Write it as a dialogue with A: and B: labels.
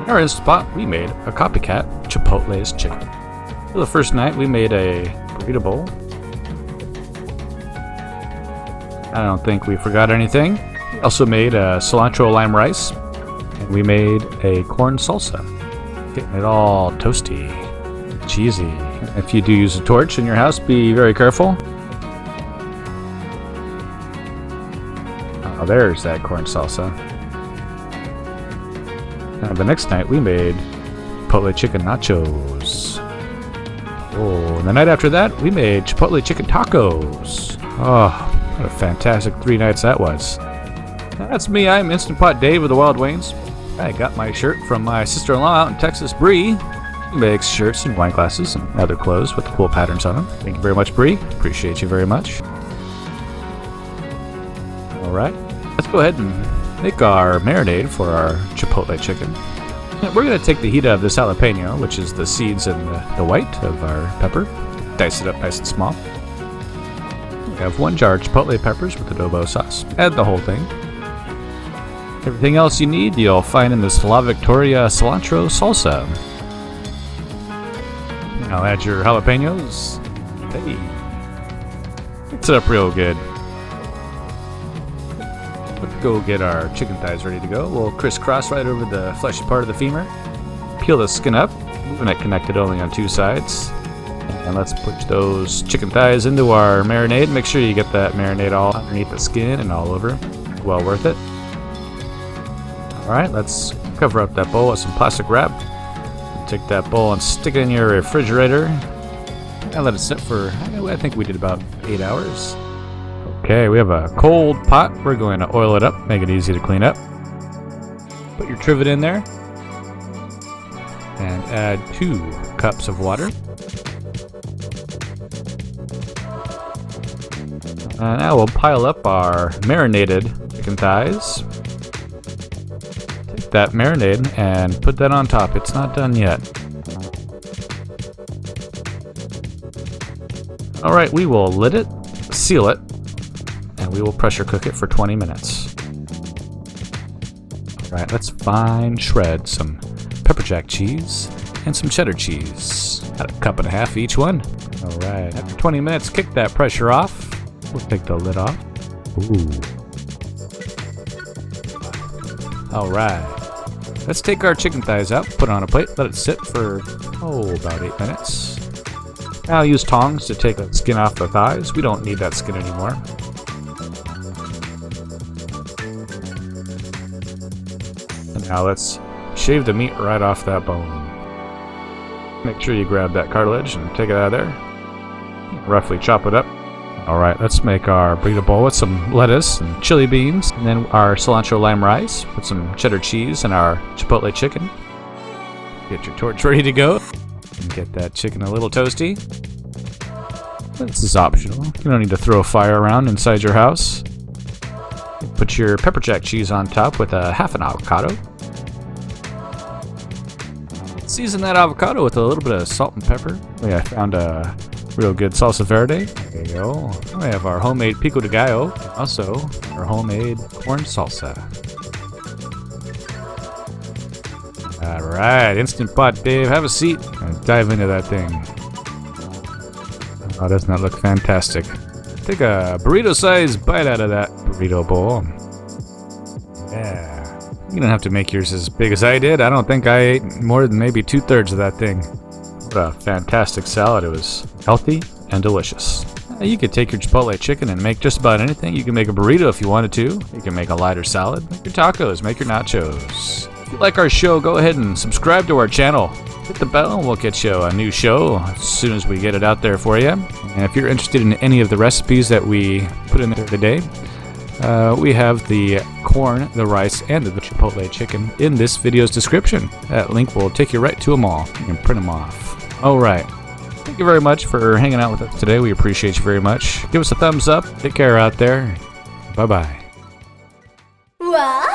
A: In our Instant Pot, we made a copycat Chipotle's chicken. For the first night, we made a Burrito Bowl. I don't think we forgot anything. We also made a cilantro lime rice, and we made a corn salsa. Getting it all toasty, cheesy. If you do use a torch in your house, be very careful. Oh, there's that corn salsa. Now, the next night, we made Chipotle chicken nachos. Oh, and the night after that, we made Chipotle chicken tacos. Oh, what a fantastic 3 nights that was. Now, that's me. I'm Instant Pot Dave of TheWildWaynes. I got my shirt from my sister-in-law out in Texas, Bree. She makes shirts and wine glasses and other clothes with the cool patterns on them. Thank you very much, Bree. Appreciate you very much. All right, let's go ahead and make our marinade for our Chipotle chicken. We're going to take the heat out of this jalapeno, which is the seeds and the white of our pepper. Dice it up nice and small. We have 1 jar of Chipotle peppers with adobo sauce. Add the whole thing. Everything else you need, you'll find in this La Victoria cilantro salsa. Now add your jalapenos. Hey. Mix it up real good. Let's go get our chicken thighs ready to go. We'll crisscross right over the fleshy part of the femur. Peel the skin up, leaving it connected only on 2 sides. And let's push those chicken thighs into our marinade. Make sure you get that marinade all underneath the skin and all over. Well worth it. Alright, let's cover up that bowl with some plastic wrap. Take that bowl and stick it in your refrigerator. And let it sit for, I think we did about 8 hours. Okay, we have a cold pot. We're going to oil it up, make it easy to clean up. Put your trivet in there. And add 2 cups of water. And now we'll pile up our marinated chicken thighs. Take that marinade and put that on top. It's not done yet. Alright, we will lid it, seal it, and we will pressure cook it for 20 minutes. Alright, let's fine shred some pepper jack cheese and some cheddar cheese. About 1.5 cups each one. Alright, after 20 minutes, kick that pressure off. We'll take the lid off. Ooh. Alright. Let's take our chicken thighs out, put it on a plate, let it sit for, about 8 minutes. Now use tongs to take the skin off the thighs. We don't need that skin anymore. And now let's shave the meat right off that bone. Make sure you grab that cartilage and take it out of there. Roughly chop it up. Alright, let's make our burrito bowl with some lettuce and chili beans, and then our cilantro lime rice with some cheddar cheese and our Chipotle chicken. Get your torch ready to go. And get that chicken a little toasty. This is optional. You don't need to throw a fire around inside your house. Put your pepper jack cheese on top with half an avocado. Season that avocado with a little bit of salt and pepper. I found a real good salsa verde. There you go. We have our homemade pico de gallo. Also, our homemade corn salsa. Alright, Instant Pot Dave, have a seat and dive into that thing. Oh, doesn't that look fantastic? Take a burrito-sized bite out of that burrito bowl. Yeah. You don't have to make yours as big as I did. I don't think I ate more than maybe 2/3 of that thing. What a fantastic salad. It was healthy and delicious. You could take your Chipotle chicken and make just about anything. You can make a burrito if you wanted to. You can make a lighter salad. Make your tacos. Make your nachos. If you like our show, go ahead and subscribe to our channel. Hit the bell and we'll get you a new show as soon as we get it out there for you. And if you're interested in any of the recipes that we put in there today, we have the corn, the rice, and the Chipotle chicken in this video's description. That link will take you right to them all. You can print them off. Alright. Thank you very much for hanging out with us today. We appreciate you very much. Give us a thumbs up. Take care out there. Bye-bye.
B: What?